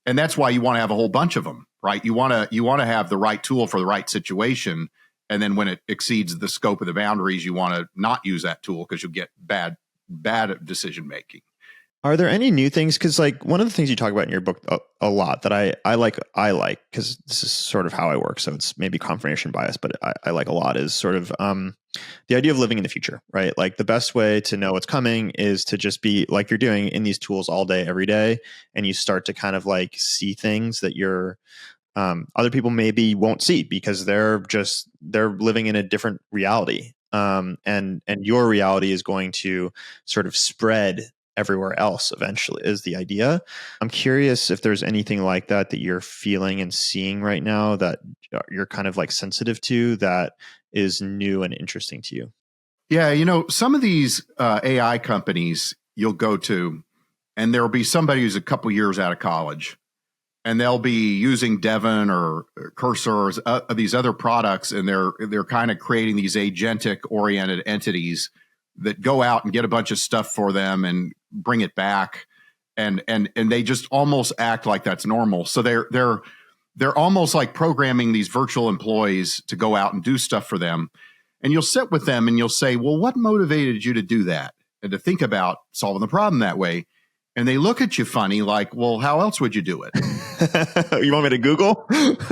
And that's why you want to have a whole bunch of them, right? You want to have the right tool for the right situation. And then when it exceeds the scope of the boundaries, you want to not use that tool because you'll get bad decision making. Are there any new things? Because like one of the things you talk about in your book a lot that I like because this is sort of how I work. So it's maybe confirmation bias, but I like a lot is sort of the idea of living in the future, right? Like the best way to know what's coming is to just be like you're doing in these tools all day, every day. And you start to kind of like see things that you're other people maybe won't see because they're living in a different reality. And your reality is going to sort of spread everywhere else eventually is the idea. I'm curious if there's anything like that you're feeling and seeing right now that you're kind of like sensitive to that is new and interesting to you. Yeah, some of these AI companies you'll go to, and there'll be somebody who's a couple years out of college, and they'll be using Devon or Cursor or these other products, and they're kind of creating these agentic oriented entities that go out and get a bunch of stuff for them and bring it back, and they just almost act like that's normal. So they're almost like programming these virtual employees to go out and do stuff for them. And you'll sit with them and you'll say, well, what motivated you to do that and to think about solving the problem that way? And they look at you funny, like, well, how else would you do it? You want me to Google?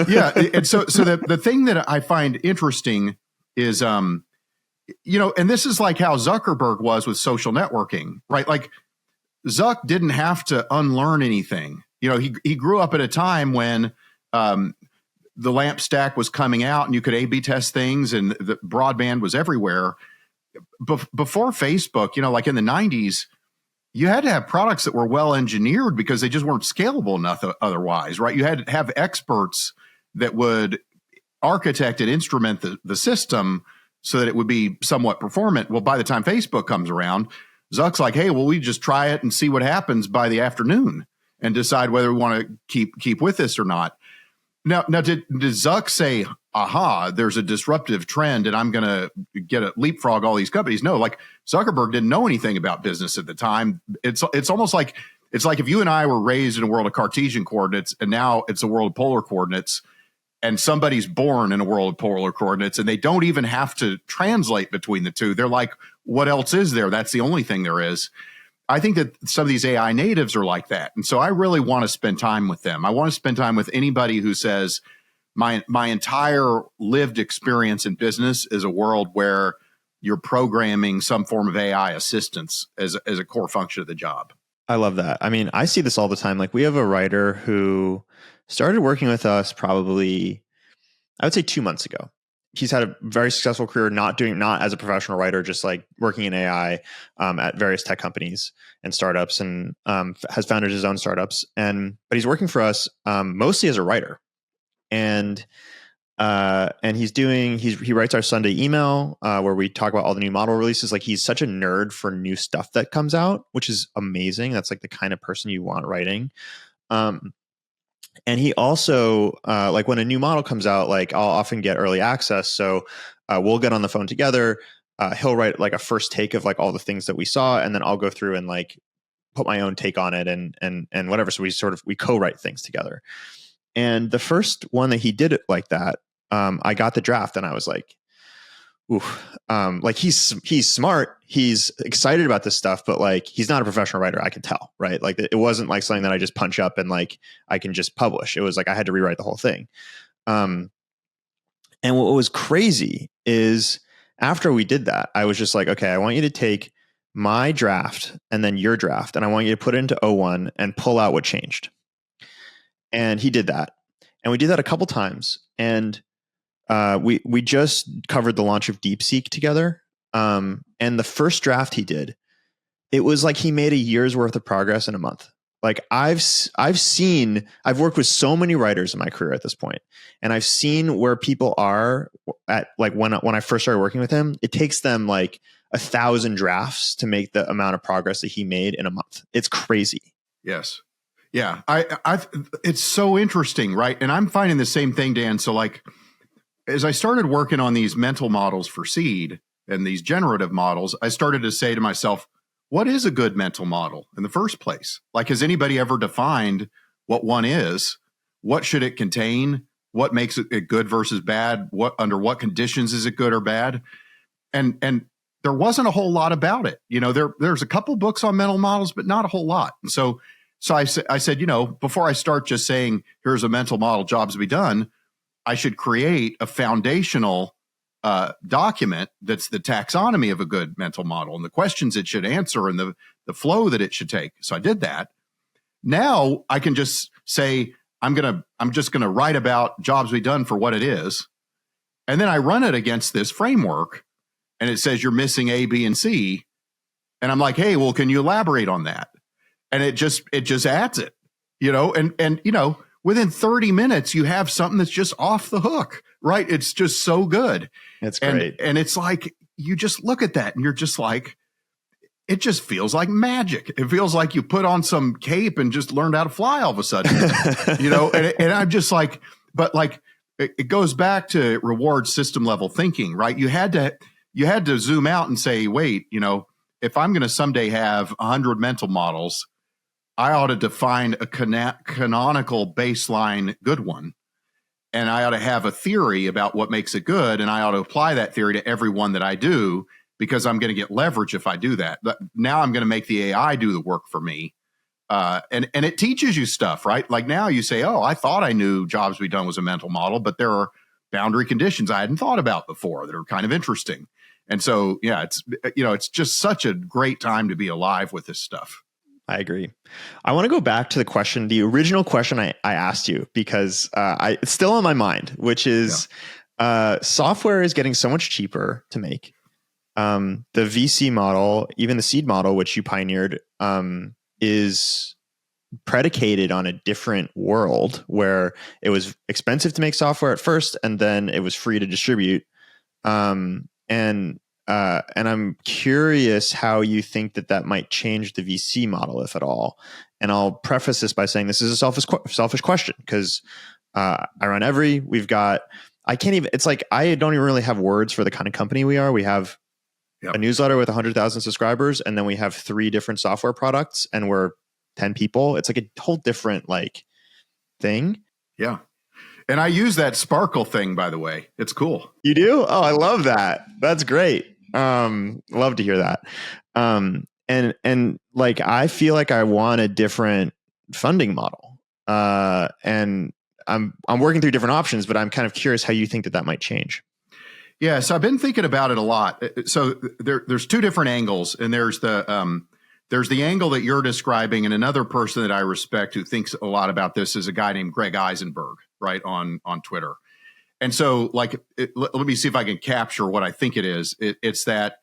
Yeah. And so the thing that I find interesting is, and this is like how Zuckerberg was with social networking, right? Like Zuck didn't have to unlearn anything. He grew up at a time when the LAMP stack was coming out and you could A/B test things and the broadband was everywhere. Before Facebook, like in the 90s, you had to have products that were well engineered because they just weren't scalable enough otherwise, right? You had to have experts that would architect and instrument the system so that it would be somewhat performant. Well, by the time Facebook comes around, Zuck's like, hey, well, we just try it and see what happens by the afternoon and decide whether we want to keep with this or not. Now, did Zuck say, aha, there's a disruptive trend and I'm going to get a leapfrog all these companies? No, like Zuckerberg didn't know anything about business at the time. It's almost like if you and I were raised in a world of Cartesian coordinates and now it's a world of polar coordinates, and somebody's born in a world of polar coordinates and they don't even have to translate between the two. They're like, what else is there? That's the only thing there is. I think that some of these AI natives are like that. And so I really want to spend time with them. I want to spend time with anybody who says my entire lived experience in business is a world where you're programming some form of AI assistance as a core function of the job. I love that. I mean, I see this all the time. Like we have a writer who started working with us probably, I would say 2 months ago. He's had a very successful career, not as a professional writer, just like working in AI at various tech companies and startups, and has founded his own startups. But he's working for us mostly as a writer, and he writes our Sunday email where we talk about all the new model releases. Like he's such a nerd for new stuff that comes out, which is amazing. That's like the kind of person you want writing. And he also, like when a new model comes out, like I'll often get early access. So we'll get on the phone together. He'll write like a first take of like all the things that we saw. And then I'll go through and like put my own take on it and whatever. So we co-write things together. And the first one that he did it like that, I got the draft and I was like, ooh, like he's smart. He's excited about this stuff, but like, he's not a professional writer. I can tell, right? Like it wasn't like something that I just punch up and like, I can just publish. It was like, I had to rewrite the whole thing. And what was crazy is after we did that, I was just like, okay, I want you to take my draft and then your draft, and I want you to put it into O1 and pull out what changed. And he did that. And we did that a couple times. And we just covered the launch of DeepSeek together. And the first draft he did, it was like he made a year's worth of progress in a month. Like I've worked with so many writers in my career at this point, and I've seen where people are at, like when I first started working with him, it takes them like 1,000 drafts to make the amount of progress that he made in a month. It's crazy. Yes. Yeah. It's so interesting, right? And I'm finding the same thing, Dan. So like, as I started working on these mental models for seed and these generative models, I started to say to myself, what is a good mental model in the first place? Like, has anybody ever defined what one is? What should it contain? What makes it good versus bad? Under what conditions is it good or bad? And there wasn't a whole lot about it. There's a couple books on mental models, but not a whole lot. And so I said, before I start just saying, here's a mental model, jobs to be done, I should create a foundational document that's the taxonomy of a good mental model and the questions it should answer and the flow that it should take. So I did that. Now I can just say, I'm just gonna write about jobs to be done for what it is. And then I run it against this framework and it says you're missing A, B, and C. And I'm like, hey, well, can you elaborate on that? And it just adds it, and within 30 minutes, you have something that's just off the hook, right? It's just so good. It's great. And it's like, you just look at that and you're just like, it just feels like magic. It feels like you put on some cape and just learned how to fly all of a sudden, and I'm just like, but like, it goes back to reward system level thinking, right? You had to zoom out and say, wait, if I'm going to someday have 100 mental models, I ought to define a canonical baseline good one. And I ought to have a theory about what makes it good. And I ought to apply that theory to every one that I do, because I'm going to get leverage if I do that. But now I'm going to make the AI do the work for me. And it teaches you stuff, right? Like now you say, oh, I thought I knew jobs to be done was a mental model, but there are boundary conditions I hadn't thought about before that are kind of interesting. And so, yeah, it's just such a great time to be alive with this stuff. I agree. I want to go back to the original question I asked you, because it's still on my mind, which is software is getting so much cheaper to make. The VC model, even the seed model, which you pioneered, is predicated on a different world where it was expensive to make software at first, and then it was free to distribute. And I'm curious how you think that might change the VC model, if at all. And I'll preface this by saying this is a selfish question, because I run it's like, I don't even really have words for the kind of company we are. We have a newsletter with 100,000 subscribers, and then we have 3 different software products, and we're 10 people. It's like a whole different thing. Yeah. And I use that sparkle thing, by the way. It's cool. You do? Oh, I love that. That's great. Love to hear that. And like, I feel like I want a different funding model. And I'm working through different options, but I'm kind of curious how you think that might change. Yeah. So I've been thinking about it a lot. So there's 2 different angles, and there's the angle that you're describing, and another person that I respect who thinks a lot about this is a guy named Greg Eisenberg, right, on Twitter. And so, like, let me see if I can capture what I think it is. It's that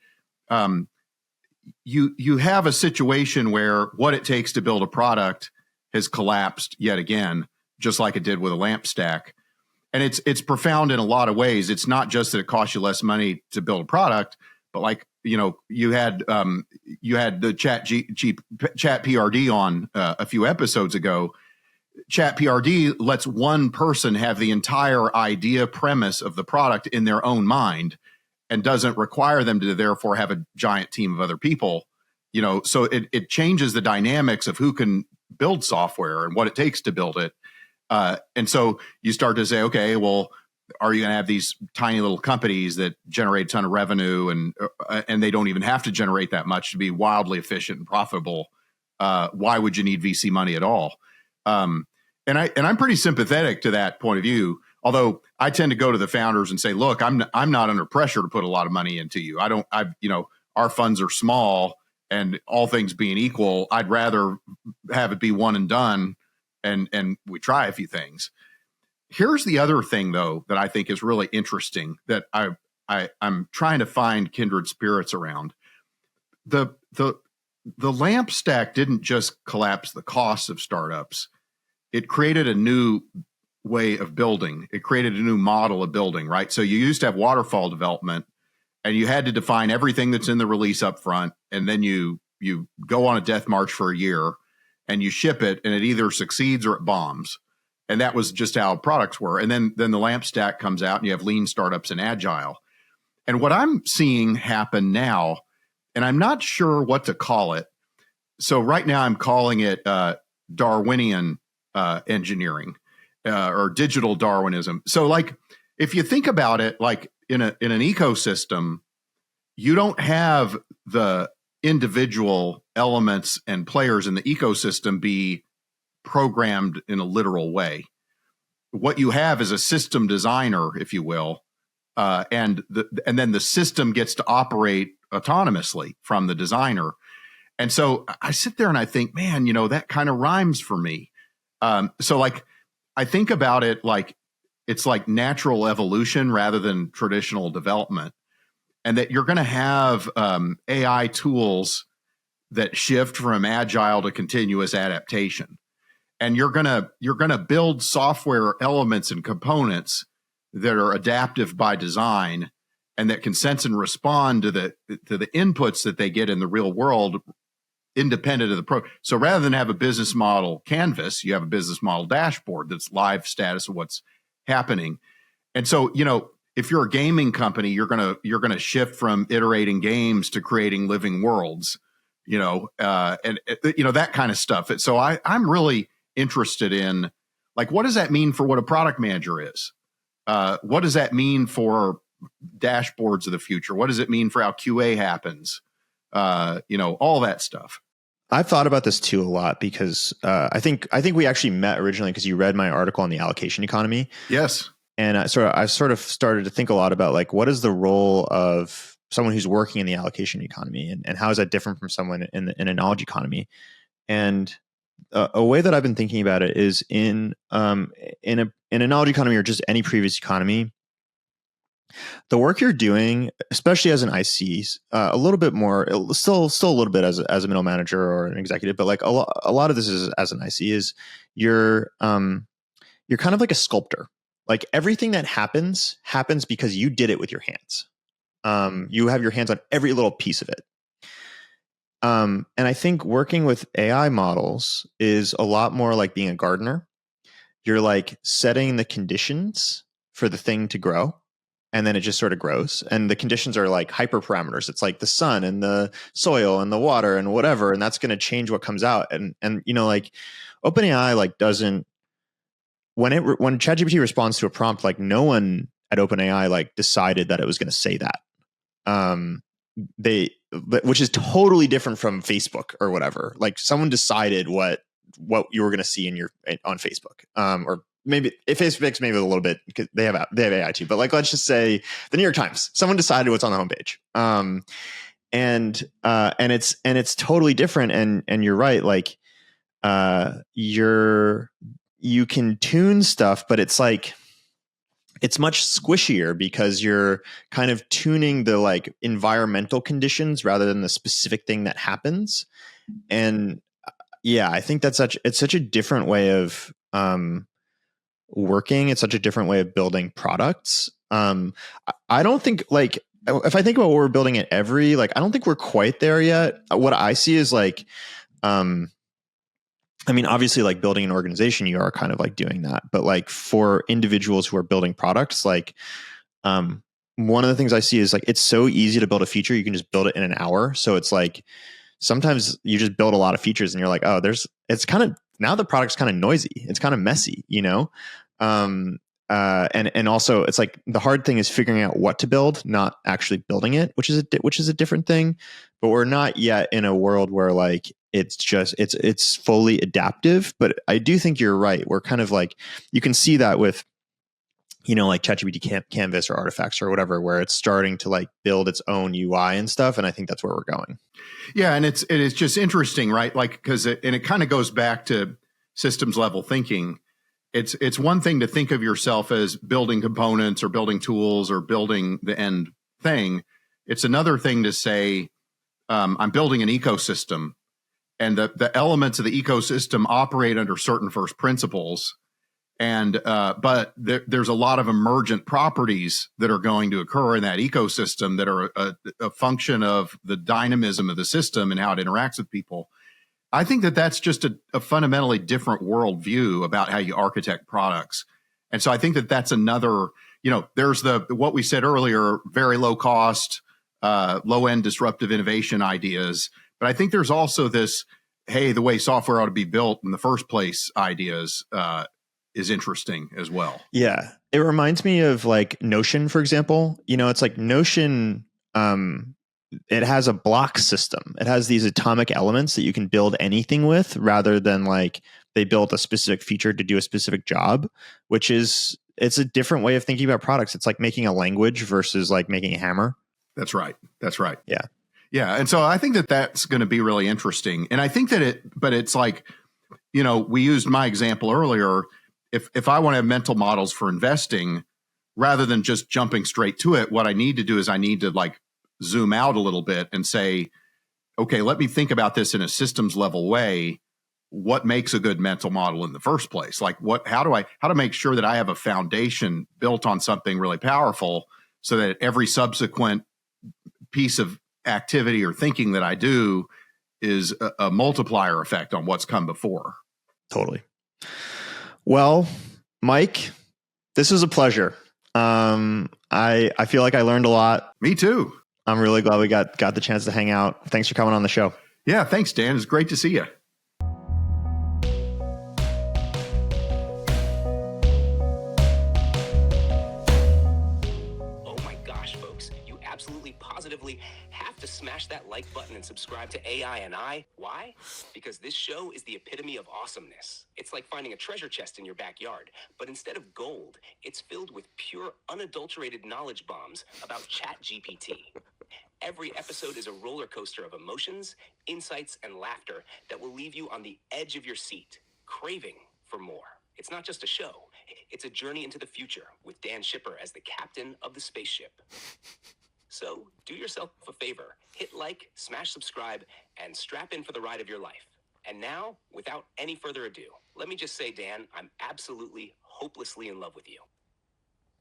you have a situation where what it takes to build a product has collapsed yet again, just like it did with a lamp stack. And it's profound in a lot of ways. It's not just that it costs you less money to build a product, but like, you had the chat PRD on a few episodes ago. Chat PRD lets one person have the entire idea premise of the product in their own mind, and doesn't require them to therefore have a giant team of other people. So it changes the dynamics of who can build software and what it takes to build it. And so you start to say, okay, well, are you going to have these tiny little companies that generate a ton of revenue, and they don't even have to generate that much to be wildly efficient and profitable? Why would you need VC money at all? And I'm pretty sympathetic to that point of view. Although I tend to go to the founders and say, look, I'm not under pressure to put a lot of money into you. Our funds are small, and all things being equal, I'd rather have it be one and done, and we try a few things. Here's the other thing, though, that I think is really interesting that I'm trying to find kindred spirits around. The the LAMP stack didn't just collapse the costs of startups. It created a new way of building. It created a new model of building, right? So you used to have waterfall development, and you had to define everything that's in the release up front, and then you go on a death march for a year, and you ship it, and it either succeeds or it bombs. And that was just how products were. And then the LAMP stack comes out, and you have lean startups and agile. And what I'm seeing happen now, and I'm not sure what to call it. So right now I'm calling it Darwinian engineering or digital Darwinism. So like, if you think about it, like in an ecosystem, you don't have the individual elements and players in the ecosystem be programmed in a literal way. What you have is a system designer, if you will, and then the system gets to operate autonomously from the designer. And so I sit there and I think, man, that kind of rhymes for me. So like, I think about it like it's like natural evolution rather than traditional development, and that you're going to have AI tools that shift from agile to continuous adaptation. And you're gonna build software elements and components that are adaptive by design and that can sense and respond to the inputs that they get in the real world, independent of the pro. So rather than have a business model canvas, you have a business model dashboard that's live status of what's happening. And so, if you're a gaming company, you're gonna shift from iterating games to creating living worlds, and that kind of stuff. So I'm really interested in, like, what does that mean for what a product manager is? What does that mean for dashboards of the future? What does it mean for how QA happens? All that stuff. I've thought about this too a lot because I think we actually met originally because you read my article on the allocation economy. Yes. And I sort of started to think a lot about, like, what is the role of someone who's working in the allocation economy, and how is that different from someone in a knowledge economy? And a way that I've been thinking about it is in a knowledge economy or just any previous economy, the work you're doing, especially as an IC, a little bit more, still a little bit as a middle manager or an executive, but like a lot of this is as an IC is you're kind of like a sculptor. Like everything that happens because you did it with your hands. You have your hands on every little piece of it. And I think working with AI models is a lot more like being a gardener. You're like setting the conditions for the thing to grow, and then it just sort of grows. And the conditions are like hyperparameters. It's like the sun and the soil and the water and whatever, and that's going to change what comes out. And like OpenAI like doesn't, when ChatGPT responds to a prompt, like no one at OpenAI like decided that it was going to say that. Which is totally different from Facebook or whatever. Like someone decided what you were going to see on Facebook, or maybe if Facebook's maybe a little bit because they have AI too. But like let's just say the New York Times, someone decided what's on the homepage, and it's totally different. And you're right, like you can tune stuff, but it's like it's much squishier because you're kind of tuning the like environmental conditions rather than the specific thing that happens. And yeah, I think it's such a different way of working. It's such a different way of building products. I don't think, like, if I think about what we're building at Every, like, I don't think we're quite there yet. What I see is like, I mean, obviously, like building an organization, you are kind of like doing that. But like for individuals who are building products, like one of the things I see is like it's so easy to build a feature. You can just build it in an hour. So it's like sometimes you just build a lot of features and you're like, oh, it's kind of, now the product's kind of noisy. It's kind of messy, and also it's like the hard thing is figuring out what to build, not actually building it, which is a different thing. But we're not yet in a world where like it's fully adaptive. But I do think you're right. We're kind of like, you can see that with, like ChatGPT Canvas or Artifacts or whatever, where it's starting to like build its own UI and stuff. And I think that's where we're going. Yeah. And it is just interesting, right? Like, because it kind of goes back to systems level thinking. It's one thing to think of yourself as building components or building tools or building the end thing. It's another thing to say, I'm building an ecosystem, and the elements of the ecosystem operate under certain first principles. And but there's a lot of emergent properties that are going to occur in that ecosystem that are a function of the dynamism of the system and how it interacts with people. I think that that's just a fundamentally different worldview about how you architect products. And so I think that that's another, there's what we said earlier, very low cost, low end disruptive innovation ideas. But I think there's also this, hey, the way software ought to be built in the first place ideas is interesting as well. Yeah. It reminds me of like Notion, for example. It's like Notion, it has a block system. It has these atomic elements that you can build anything with, rather than like they built a specific feature to do a specific job, it's a different way of thinking about products. It's like making a language versus like making a hammer. That's right. Yeah. Yeah. And so I think that that's going to be really interesting. And I think that but it's like, we used my example earlier. If I want to have mental models for investing, rather than just jumping straight to it, what I need to do is I need to like zoom out a little bit and say, okay, let me think about this in a systems level way. What makes a good mental model in the first place? Like how to make sure that I have a foundation built on something really powerful so that every subsequent piece of activity or thinking that I do is a multiplier effect on what's come before. Totally. Well, Mike, this was a pleasure. I feel like I learned a lot. Me too. I'm really glad we got the chance to hang out. Thanks for coming on the show. Yeah, thanks, Dan. It's great to see you. Oh my gosh, folks, you absolutely positively have to smash that like button and subscribe to AI and I. Why? Because this show is the epitome of awesomeness. It's like finding a treasure chest in your backyard, but instead of gold, it's filled with pure, unadulterated knowledge bombs about ChatGPT. Every episode is a roller coaster of emotions, insights, and laughter that will leave you on the edge of your seat, craving for more. It's not just a show. It's a journey into the future with Dan Shipper as the captain of the spaceship. So do yourself a favor, hit like, smash subscribe, and strap in for the ride of your life. And now, without any further ado, let me just say, Dan, I'm absolutely hopelessly in love with you.